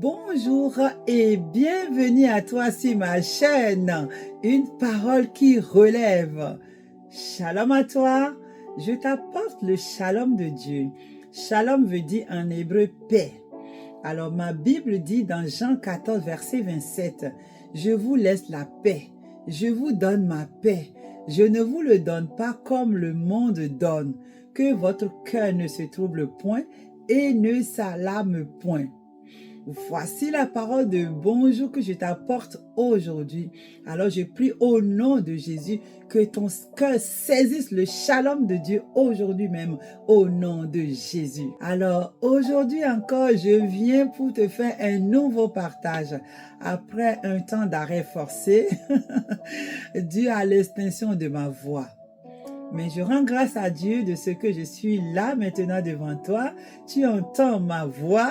Bonjour et bienvenue à toi sur ma chaîne, une parole qui relève. Shalom à toi, je t'apporte le shalom de Dieu. Shalom veut dire en hébreu paix. Alors ma Bible dit dans Jean 14 verset 27, « Je vous laisse la paix, je vous donne ma paix. Je ne vous le donne pas comme le monde donne, que votre cœur ne se trouble point et ne s'alarme point. » Voici la parole de bonjour que je t'apporte aujourd'hui. Alors je prie au nom de Jésus que ton cœur saisisse le shalom de Dieu aujourd'hui même, au nom de Jésus. Alors aujourd'hui encore, je viens pour te faire un nouveau partage après un temps d'arrêt forcé dû à l'extinction de ma voix. Mais je rends grâce à Dieu de ce que je suis là maintenant devant toi. Tu entends ma voix.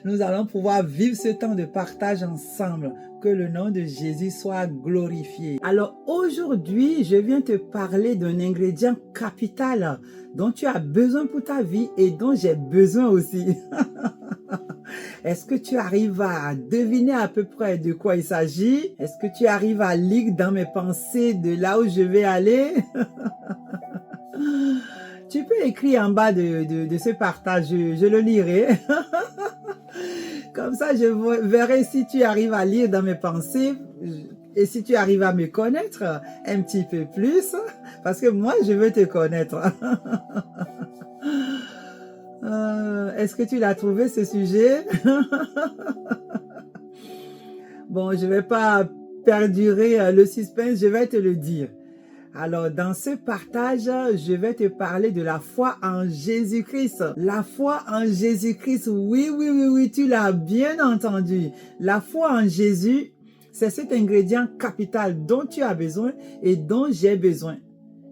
Nous allons pouvoir vivre ce temps de partage ensemble. Que le nom de Jésus soit glorifié. Alors aujourd'hui, je viens te parler d'un ingrédient capital dont tu as besoin pour ta vie et dont j'ai besoin aussi. Est-ce que tu arrives à deviner à peu près de quoi il s'agit? Est-ce que tu arrives à lire dans mes pensées de là où je vais aller? Tu peux écrire en bas de ce partage, je le lirai. Comme ça, je verrai si tu arrives à lire dans mes pensées et si tu arrives à me connaître un petit peu plus. Parce que moi, je veux te connaître. Est-ce que tu l'as trouvé ce sujet? Bon, je ne vais pas perdurer le suspense, je vais te le dire. Alors, dans ce partage, je vais te parler de la foi en Jésus-Christ. La foi en Jésus-Christ, oui, tu l'as bien entendu. La foi en Jésus, c'est cet ingrédient capital dont tu as besoin et dont j'ai besoin.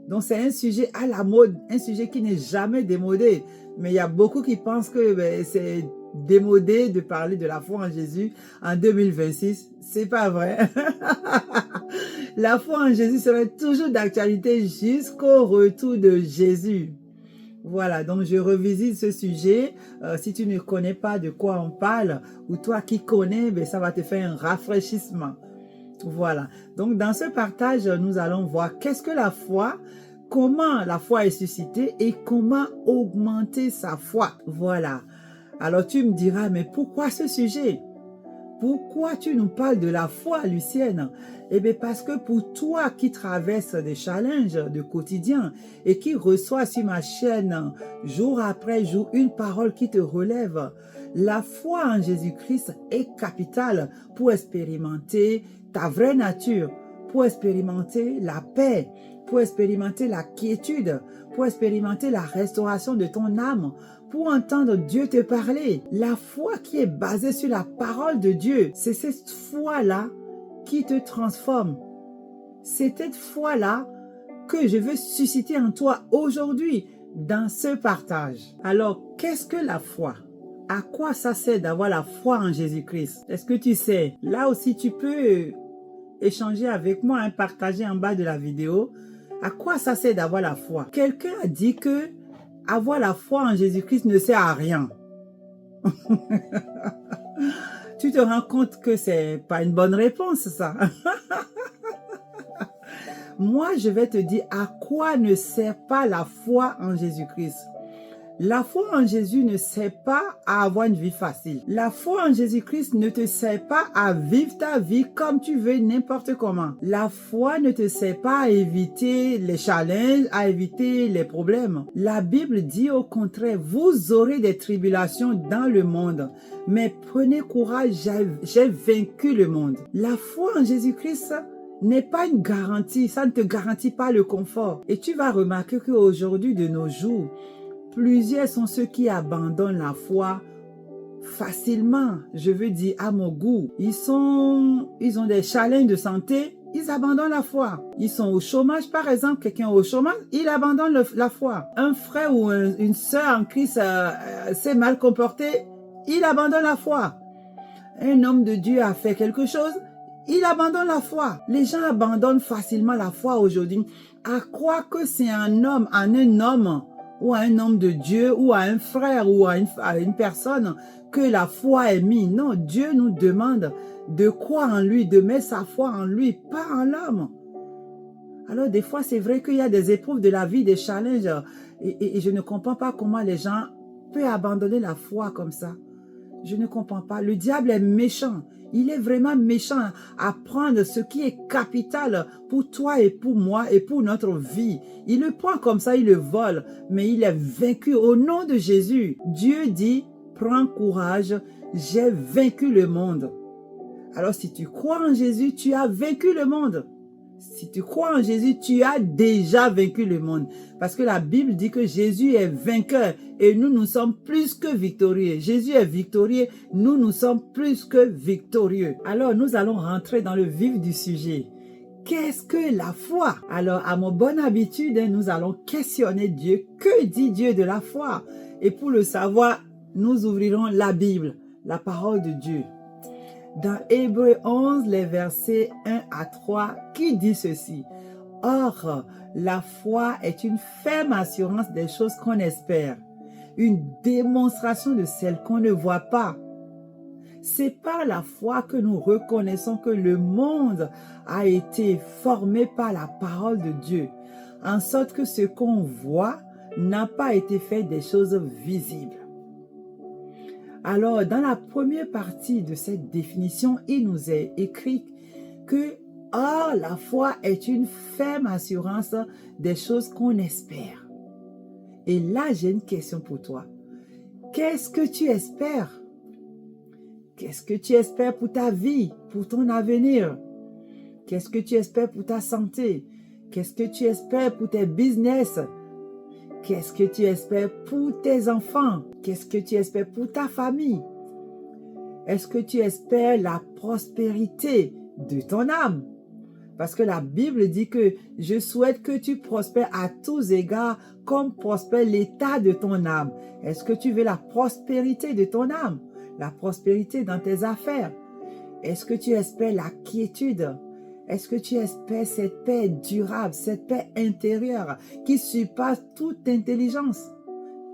Donc, c'est un sujet à la mode, un sujet qui n'est jamais démodé. Mais il y a beaucoup qui pensent que c'est démodé de parler de la foi en Jésus en 2026. C'est pas vrai. La foi en Jésus serait toujours d'actualité jusqu'au retour de Jésus. Voilà, donc je revisite ce sujet. Si tu ne connais pas de quoi on parle, ou toi qui connais, ça va te faire un rafraîchissement. Voilà, donc dans ce partage, nous allons voir qu'est-ce que la foi, comment la foi est suscitée et comment augmenter sa foi. Voilà, alors tu me diras, mais pourquoi ce sujet? Pourquoi tu nous parles de la foi, Lucienne? Eh bien, parce que pour toi qui traverses des challenges de quotidien et qui reçois sur ma chaîne jour après jour une parole qui te relève, la foi en Jésus-Christ est capitale pour expérimenter ta vraie nature, pour expérimenter la paix, pour expérimenter la quiétude, pour expérimenter la restauration de ton âme, pour entendre Dieu te parler. La foi qui est basée sur la parole de Dieu, c'est cette foi-là qui te transforme. C'est cette foi-là que je veux susciter en toi aujourd'hui dans ce partage. Alors, qu'est-ce que la foi? À quoi ça sert d'avoir la foi en Jésus-Christ? Est-ce que tu sais? Là aussi, tu peux échanger avec moi, partager en bas de la vidéo. À quoi ça sert d'avoir la foi? Quelqu'un a dit que avoir la foi en Jésus-Christ ne sert à rien. Tu te rends compte que c'est pas une bonne réponse, ça. Moi, je vais te dire à quoi ne sert pas la foi en Jésus-Christ. La foi en Jésus ne sert pas à avoir une vie facile. La foi en Jésus-Christ ne te sert pas à vivre ta vie comme tu veux, n'importe comment. La foi ne te sert pas à éviter les challenges, à éviter les problèmes. La Bible dit au contraire, vous aurez des tribulations dans le monde, mais prenez courage, j'ai vaincu le monde. La foi en Jésus-Christ n'est pas une garantie, ça ne te garantit pas le confort. Et tu vas remarquer qu'aujourd'hui, de nos jours, plusieurs sont ceux qui abandonnent la foi facilement, je veux dire à mon goût. Ils ont des challenges de santé, ils abandonnent la foi. Ils sont au chômage, par exemple, quelqu'un au chômage, il abandonne la foi. Un frère ou une sœur en Christ s'est mal comporté, il abandonne la foi. Un homme de Dieu a fait quelque chose, il abandonne la foi. Les gens abandonnent facilement la foi aujourd'hui. À croire que c'est en un homme ou à un homme de Dieu, ou à un frère, ou à une personne que la foi est mise. Non, Dieu nous demande de croire en lui, de mettre sa foi en lui, pas en l'homme. Alors des fois, c'est vrai qu'il y a des épreuves de la vie, des challenges, et je ne comprends pas comment les gens peuvent abandonner la foi comme ça. Je ne comprends pas. Le diable est méchant. Il est vraiment méchant à prendre ce qui est capital pour toi et pour moi et pour notre vie. Il le prend comme ça, il le vole, mais il est vaincu au nom de Jésus. Dieu dit, prends courage, j'ai vaincu le monde. Alors si tu crois en Jésus, tu as vaincu le monde. Si tu crois en Jésus, tu as déjà vaincu le monde. Parce que la Bible dit que Jésus est vainqueur et nous, nous sommes plus que victorieux. Jésus est victorieux, nous, nous sommes plus que victorieux. Alors, nous allons rentrer dans le vif du sujet. Qu'est-ce que la foi? Alors, à mon bonne habitude, nous allons questionner Dieu. Que dit Dieu de la foi? Et pour le savoir, nous ouvrirons la Bible, la parole de Dieu. Dans Hébreux 11, les versets 1 à 3, qui dit ceci? Or, la foi est une ferme assurance des choses qu'on espère, une démonstration de celles qu'on ne voit pas. C'est par la foi que nous reconnaissons que le monde a été formé par la parole de Dieu, en sorte que ce qu'on voit n'a pas été fait des choses visibles. Alors, dans la première partie de cette définition, il nous est écrit que « Or, la foi est une ferme assurance des choses qu'on espère. » Et là, j'ai une question pour toi. Qu'est-ce que tu espères? Qu'est-ce que tu espères pour ta vie, pour ton avenir? Qu'est-ce que tu espères pour ta santé? Qu'est-ce que tu espères pour tes business? Qu'est-ce que tu espères pour tes enfants? Qu'est-ce que tu espères pour ta famille? Est-ce que tu espères la prospérité de ton âme? Parce que la Bible dit que je souhaite que tu prospères à tous égards comme prospère l'état de ton âme. Est-ce que tu veux la prospérité de ton âme? La prospérité dans tes affaires? Est-ce que tu espères la quiétude? Est-ce que tu espères cette paix durable, cette paix intérieure qui surpasse toute intelligence?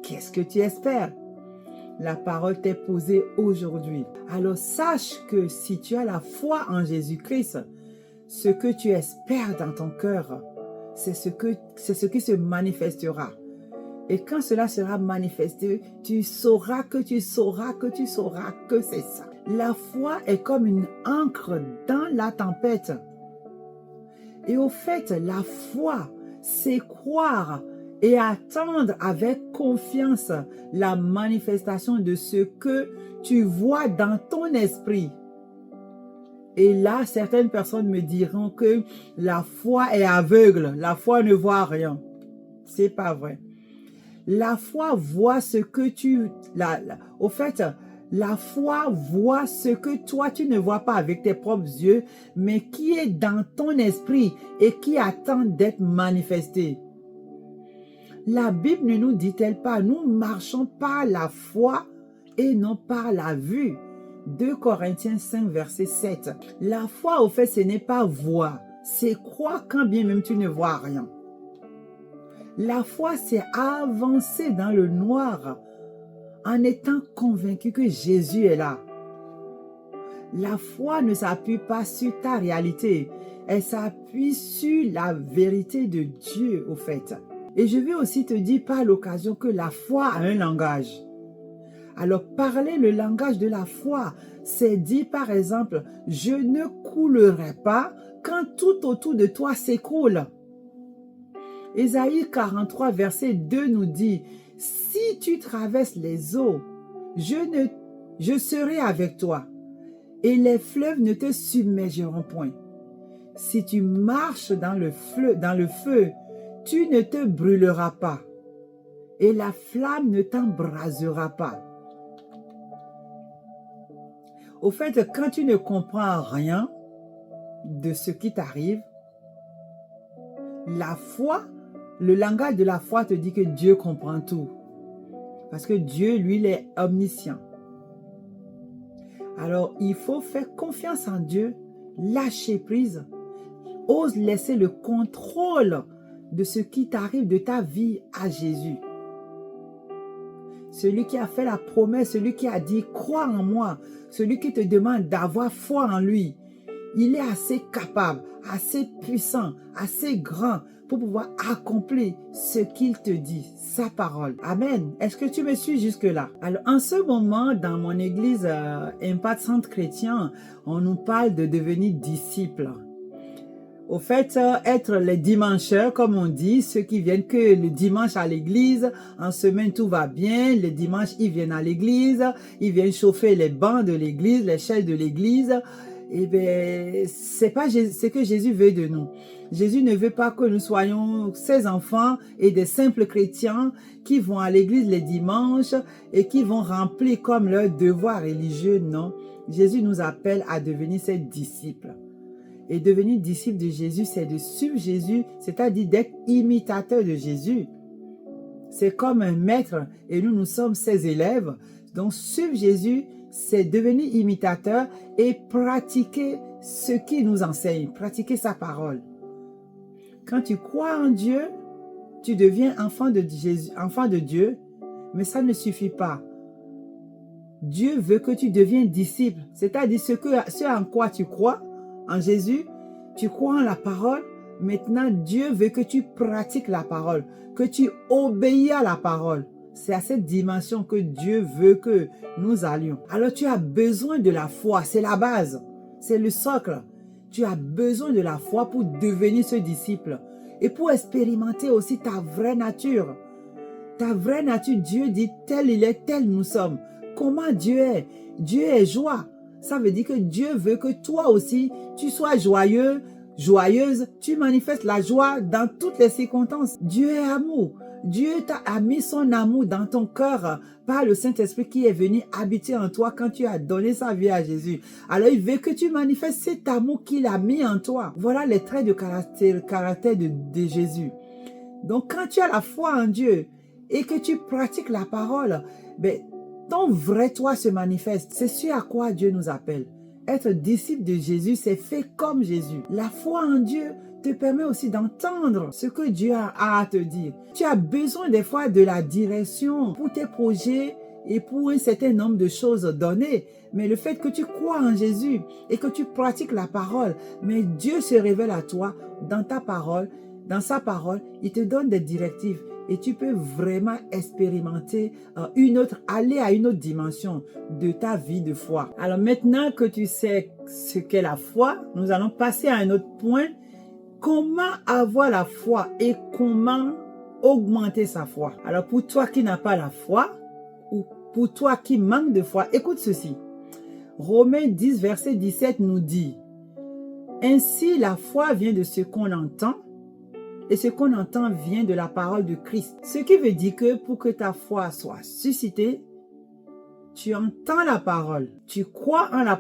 Qu'est-ce que tu espères? La parole t'est posée aujourd'hui. Alors sache que si tu as la foi en Jésus-Christ, ce que tu espères dans ton cœur, c'est ce qui se manifestera. Et quand cela sera manifesté, tu sauras que c'est ça. La foi est comme une ancre dans la tempête. Et au fait, la foi, c'est croire et attendre avec confiance la manifestation de ce que tu vois dans ton esprit. Et là, certaines personnes me diront que la foi est aveugle, la foi ne voit rien. C'est pas vrai. La foi voit ce que au fait, la foi voit ce que toi, tu ne vois pas avec tes propres yeux, mais qui est dans ton esprit et qui attend d'être manifesté. La Bible ne nous dit-elle pas, nous marchons par la foi et non par la vue. 2 Corinthiens 5, verset 7. La foi, au fait, ce n'est pas voir, c'est croire quand bien même tu ne vois rien. La foi, c'est avancer dans le noir en étant convaincu que Jésus est là. La foi ne s'appuie pas sur ta réalité, elle s'appuie sur la vérité de Dieu, au fait. Et je vais aussi te dire par l'occasion que la foi a un langage. Alors, parler le langage de la foi, c'est dire par exemple, je ne coulerai pas quand tout autour de toi s'écroule. Ésaïe 43, verset 2 nous dit, si tu traverses les eaux, je serai avec toi et les fleuves ne te submergeront point. Si tu marches dans le feu, tu ne te brûleras pas et la flamme ne t'embrasera pas. Au fait, quand tu ne comprends rien de ce qui t'arrive, la foi, le langage de la foi te dit que Dieu comprend tout. Parce que Dieu, lui, il est omniscient. Alors, il faut faire confiance en Dieu, lâcher prise, ose laisser le contrôle de ce qui t'arrive de ta vie à Jésus. celui qui a fait la promesse, celui qui a dit « crois en moi », celui qui te demande d'avoir foi en lui, il est assez capable, assez puissant, assez grand pour pouvoir accomplir ce qu'il te dit, sa parole. Amen. Est-ce que tu me suis jusque-là? Alors, en ce moment, dans mon église Impact Centre Chrétien, on nous parle de devenir disciples. Au fait, être les dimancheurs, comme on dit, ceux qui viennent que le dimanche à l'église, en semaine tout va bien, le dimanche ils viennent à l'église, ils viennent chauffer les bancs de l'église, les chaises de l'église. Eh bien, c'est pas ce que Jésus veut de nous. Jésus ne veut pas que nous soyons ses enfants et des simples chrétiens qui vont à l'église les dimanches et qui vont remplir comme leur devoir religieux. Non, Jésus nous appelle à devenir ses disciples. Et devenir disciple de Jésus, c'est de suivre Jésus, c'est-à-dire d'être imitateur de Jésus. C'est comme un maître et nous sommes ses élèves. Donc, suivre Jésus, c'est devenir imitateur et pratiquer ce qu'il nous enseigne, pratiquer sa parole. Quand tu crois en Dieu, tu deviens enfant de Jésus, enfant de Dieu, mais ça ne suffit pas. Dieu veut que tu deviennes disciple, c'est-à-dire ce en quoi tu crois, en Jésus, tu crois en la parole. Maintenant, Dieu veut que tu pratiques la parole, que tu obéis à la parole. C'est à cette dimension que Dieu veut que nous allions. Alors, tu as besoin de la foi, c'est la base, c'est le socle. Tu as besoin de la foi pour devenir ce disciple et pour expérimenter aussi ta vraie nature. Ta vraie nature, Dieu dit tel il est, tel nous sommes. Comment Dieu est? Dieu est joie. Ça veut dire que Dieu veut que toi aussi, tu sois joyeux, joyeuse. Tu manifestes la joie dans toutes les circonstances. Dieu est amour. Dieu a mis son amour dans ton cœur par le Saint-Esprit qui est venu habiter en toi quand tu as donné sa vie à Jésus. Alors, il veut que tu manifestes cet amour qu'il a mis en toi. Voilà les traits de caractère de Jésus. Donc, quand tu as la foi en Dieu et que tu pratiques la parole, ben, ton vrai toi se manifeste. C'est ce à quoi Dieu nous appelle. Être disciple de Jésus, c'est fait comme Jésus. La foi en Dieu te permet aussi d'entendre ce que Dieu a à te dire. Tu as besoin des fois de la direction pour tes projets et pour un certain nombre de choses données. Mais le fait que tu crois en Jésus et que tu pratiques la parole, mais Dieu se révèle à toi dans ta parole, dans sa parole, il te donne des directives. Et tu peux vraiment expérimenter aller à une autre dimension de ta vie de foi. Alors maintenant que tu sais ce qu'est la foi, nous allons passer à un autre point. Comment avoir la foi et comment augmenter sa foi? Alors pour toi qui n'as pas la foi ou pour toi qui manque de foi, écoute ceci. Romains 10, verset 17 nous dit « Ainsi la foi vient de ce qu'on entend. Et ce qu'on entend vient de la parole de Christ. » Ce qui veut dire que pour que ta foi soit suscitée, tu entends la parole, tu crois en la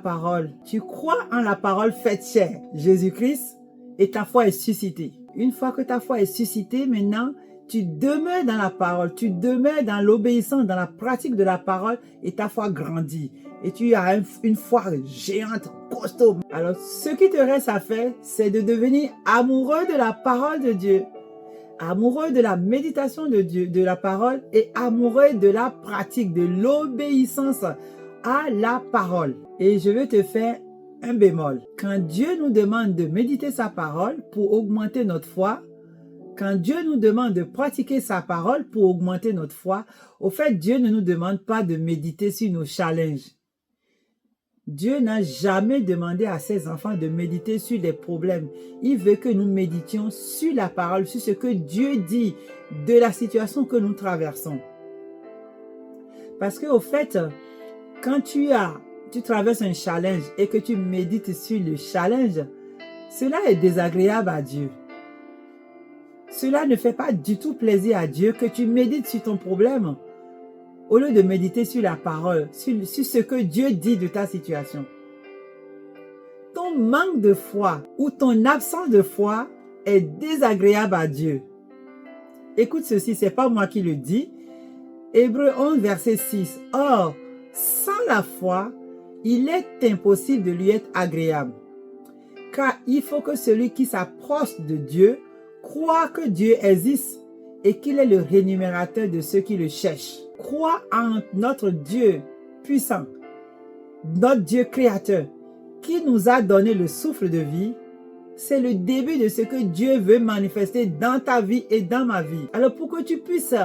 parole faite chair, Jésus-Christ, et ta foi est suscitée. Une fois que ta foi est suscitée, maintenant, tu demeures dans la parole, tu demeures dans l'obéissance, dans la pratique de la parole, et ta foi grandit. Et tu as une foi géante, costaud. Alors, ce qui te reste à faire, c'est de devenir amoureux de la parole de Dieu, amoureux de la méditation de Dieu, de la parole, et amoureux de la pratique, de l'obéissance à la parole. Et je vais te faire un bémol. Quand Dieu nous demande de méditer sa parole pour augmenter notre foi, quand Dieu nous demande de pratiquer sa parole pour augmenter notre foi, au fait, Dieu ne nous demande pas de méditer sur nos challenges. Dieu n'a jamais demandé à ses enfants de méditer sur les problèmes. Il veut que nous méditions sur la parole, sur ce que Dieu dit de la situation que nous traversons. Parce qu'au fait, quand tu traverses un challenge et que tu médites sur le challenge, cela est désagréable à Dieu. Cela ne fait pas du tout plaisir à Dieu que tu médites sur ton problème au lieu de méditer sur la parole, sur ce que Dieu dit de ta situation. Ton manque de foi ou ton absence de foi est désagréable à Dieu. Écoute ceci, c'est pas moi qui le dis. Hébreux 11, verset 6. Or, sans la foi, il est impossible de lui être agréable. Car il faut que celui qui s'approche de Dieu croit que Dieu existe et qu'il est le rémunérateur de ceux qui le cherchent. crois en notre Dieu puissant, notre Dieu créateur, qui nous a donné le souffle de vie, c'est le début de ce que Dieu veut manifester dans ta vie et dans ma vie. Alors pour que tu puisses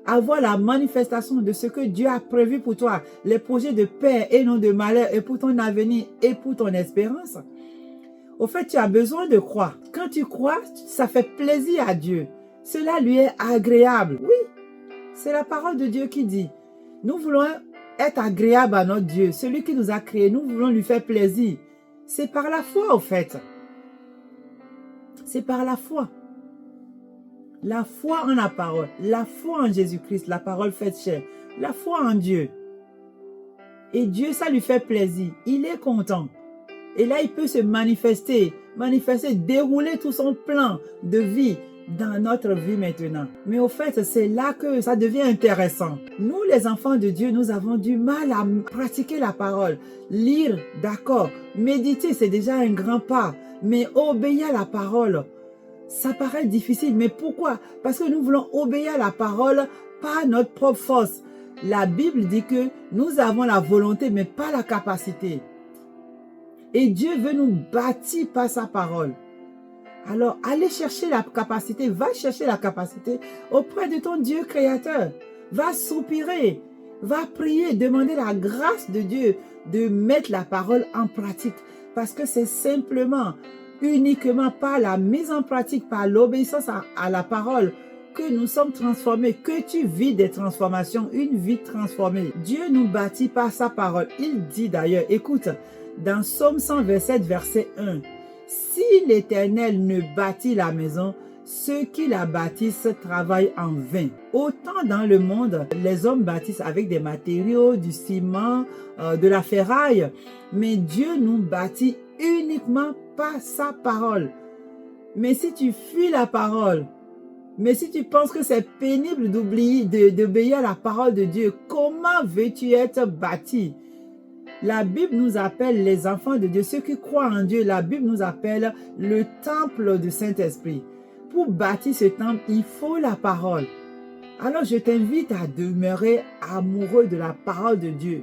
avoir la manifestation de ce que Dieu a prévu pour toi, les projets de paix et non de malheur, et pour ton avenir et pour ton espérance, au fait, tu as besoin de croire. Quand tu crois, ça fait plaisir à Dieu. Cela lui est agréable. Oui, c'est la parole de Dieu qui dit. Nous voulons être agréables à notre Dieu, celui qui nous a créés. Nous voulons lui faire plaisir. C'est par la foi, au fait. C'est par la foi. La foi en la parole. La foi en Jésus-Christ, la parole faite chair. La foi en Dieu. Et Dieu, ça lui fait plaisir. Il est content. Et là, il peut se manifester, dérouler tout son plan de vie dans notre vie maintenant. Mais au fait, c'est là que ça devient intéressant. Nous, les enfants de Dieu, nous avons du mal à pratiquer la parole. Lire, d'accord. Méditer, c'est déjà un grand pas. Mais obéir à la parole, ça paraît difficile. Mais pourquoi? Parce que nous voulons obéir à la parole par notre propre force. La Bible dit que nous avons la volonté, mais pas la capacité. Et Dieu veut nous bâtir par sa parole. Alors, allez chercher la capacité, va chercher la capacité auprès de ton Dieu créateur. Va soupirer, va prier, demander la grâce de Dieu de mettre la parole en pratique. Parce que c'est simplement, uniquement par la mise en pratique, par l'obéissance à la parole, que nous sommes transformés, que tu vis des transformations, une vie transformée. Dieu nous bâtit par sa parole. Il dit d'ailleurs, écoute, dans Psaume 127, verset 1, « Si l'Éternel ne bâtit la maison, ceux qui la bâtissent travaillent en vain. » Autant dans le monde, les hommes bâtissent avec des matériaux, du ciment, de la ferraille, mais Dieu nous bâtit uniquement par sa parole. Mais si tu fuis la parole, mais si tu penses que c'est pénible d'obéir à la parole de Dieu, comment veux-tu être bâti? La Bible nous appelle les enfants de Dieu, ceux qui croient en Dieu. La Bible nous appelle le temple du Saint-Esprit. Pour bâtir ce temple, il faut la parole. Alors je t'invite à demeurer amoureux de la parole de Dieu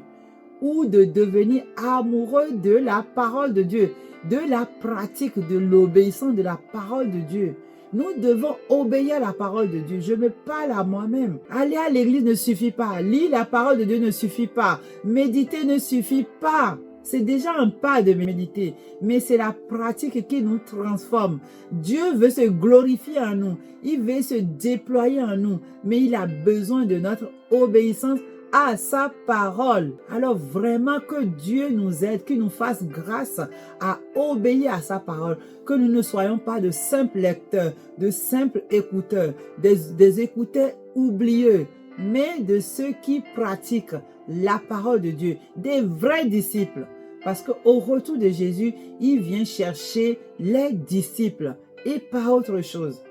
ou de devenir amoureux de la parole de Dieu, de la pratique, de l'obéissance de la parole de Dieu. Nous devons obéir à la parole de Dieu. Je me parle à moi-même. Aller à l'église ne suffit pas. Lire la parole de Dieu ne suffit pas. Méditer ne suffit pas. C'est déjà un pas de méditer, mais c'est la pratique qui nous transforme. Dieu veut se glorifier en nous. Il veut se déployer en nous, mais il a besoin de notre obéissance à sa parole. Alors vraiment que Dieu nous aide, qu'il nous fasse grâce à obéir à sa parole, que nous ne soyons pas de simples lecteurs, de simples écouteurs, des écouteurs oublieux, mais de ceux qui pratiquent la parole de Dieu, des vrais disciples. Parce qu'au retour de Jésus, il vient chercher les disciples et pas autre chose.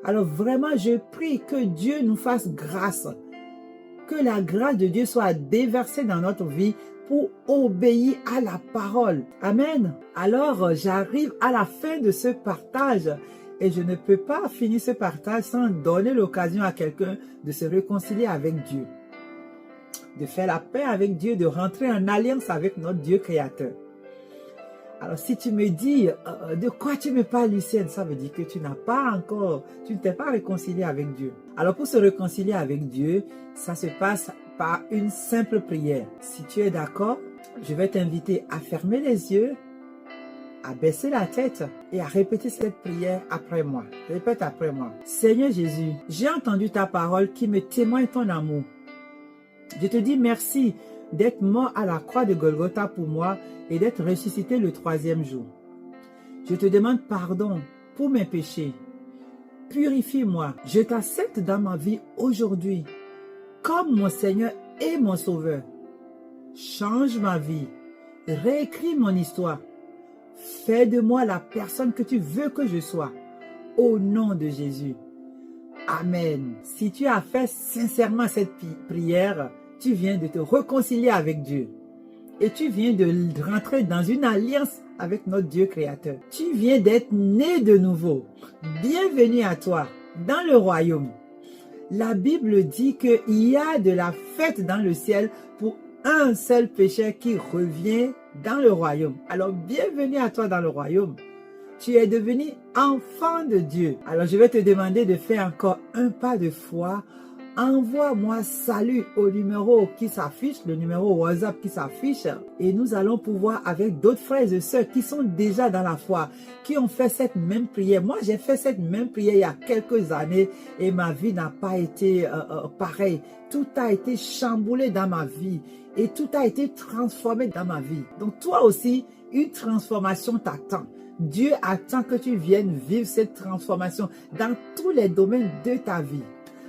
Alors vraiment, je prie que Dieu nous fasse grâce, que la grâce de Dieu soit déversée dans notre vie pour obéir à la parole. Amen. Alors, j'arrive à la fin de ce partage et je ne peux pas finir ce partage sans donner l'occasion à quelqu'un de se réconcilier avec Dieu, de faire la paix avec Dieu, de rentrer en alliance avec notre Dieu créateur. Alors, si tu me dis, de quoi tu me parles, Lucienne, ça veut dire que tu ne t'es pas réconcilié avec Dieu. Alors, pour se réconcilier avec Dieu, ça se passe par une simple prière. Si tu es d'accord, je vais t'inviter à fermer les yeux, à baisser la tête et à répéter cette prière après moi. Répète après moi. Seigneur Jésus, j'ai entendu ta parole qui me témoigne ton amour. Je te dis merci d'être mort à la croix de Golgotha pour moi et d'être ressuscité le 3e jour. Je te demande pardon pour mes péchés. Purifie-moi. Je t'accepte dans ma vie aujourd'hui comme mon Seigneur et mon Sauveur. Change ma vie. Réécris mon histoire. Fais de moi la personne que tu veux que je sois. Au nom de Jésus. Amen. Si tu as fait sincèrement cette prière, tu viens de te réconcilier avec Dieu. Et tu viens de rentrer dans une alliance avec notre Dieu créateur. Tu viens d'être né de nouveau. Bienvenue à toi dans le royaume. La Bible dit qu'il y a de la fête dans le ciel pour un seul pécheur qui revient dans le royaume. Alors, bienvenue à toi dans le royaume. Tu es devenu enfant de Dieu. Alors, je vais te demander de faire encore un pas de foi. Envoie-moi salut au numéro qui s'affiche, le numéro WhatsApp qui s'affiche. Et nous allons pouvoir, avec d'autres frères et sœurs qui sont déjà dans la foi, qui ont fait cette même prière. Moi, j'ai fait cette même prière il y a quelques années et ma vie n'a pas été pareille. Tout a été chamboulé dans ma vie et tout a été transformé dans ma vie. Donc, toi aussi, une transformation t'attend. Dieu attend que tu viennes vivre cette transformation dans tous les domaines de ta vie.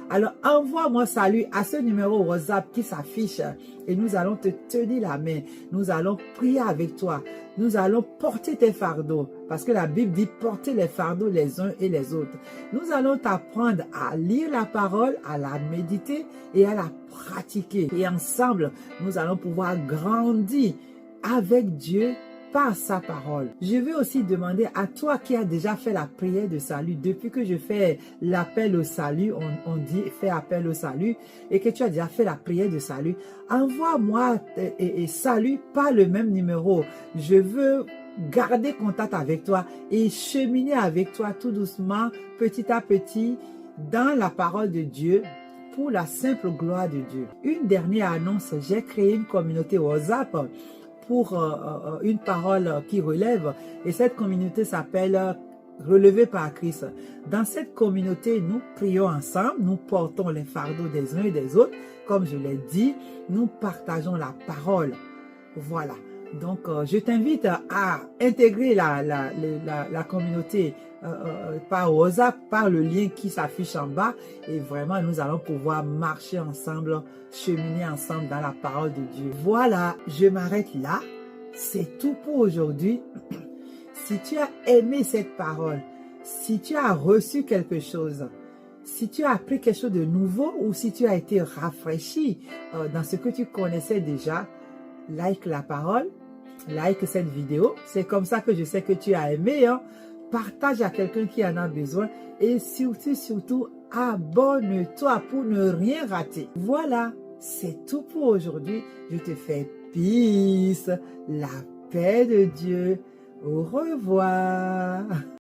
Alors, envoie-moi salut à ce numéro WhatsApp qui s'affiche et nous allons te tenir la main. Nous allons prier avec toi. Nous allons porter tes fardeaux parce que la Bible dit porter les fardeaux les uns et les autres. Nous allons t'apprendre à lire la parole, à la méditer et à la pratiquer. Et ensemble, nous allons pouvoir grandir avec Dieu par sa parole. Je veux aussi demander à toi qui as déjà fait la prière de salut, depuis que je fais l'appel au salut, on dit fais appel au salut, et que tu as déjà fait la prière de salut, envoie-moi et salut par le même numéro. Je veux garder contact avec toi et cheminer avec toi tout doucement, petit à petit, dans la parole de Dieu, pour la simple gloire de Dieu. Une dernière annonce, j'ai créé une communauté WhatsApp pour une parole qui relève, et cette communauté s'appelle Relevé par Christ. Dans cette communauté, nous prions ensemble, nous portons les fardeaux des uns et des autres, comme je l'ai dit, nous partageons la parole. Voilà. Donc, je t'invite à intégrer la communauté par WhatsApp, par le lien qui s'affiche en bas. Et vraiment, nous allons pouvoir marcher ensemble, cheminer ensemble dans la parole de Dieu. Voilà, je m'arrête là. C'est tout pour aujourd'hui. Si tu as aimé cette parole, si tu as reçu quelque chose, si tu as appris quelque chose de nouveau ou si tu as été rafraîchi dans ce que tu connaissais déjà, like la parole, like cette vidéo. C'est comme ça que je sais que tu as aimé. Hein? Partage à quelqu'un qui en a besoin. Et surtout, abonne-toi pour ne rien rater. Voilà, c'est tout pour aujourd'hui. Je te fais peace, la paix de Dieu. Au revoir.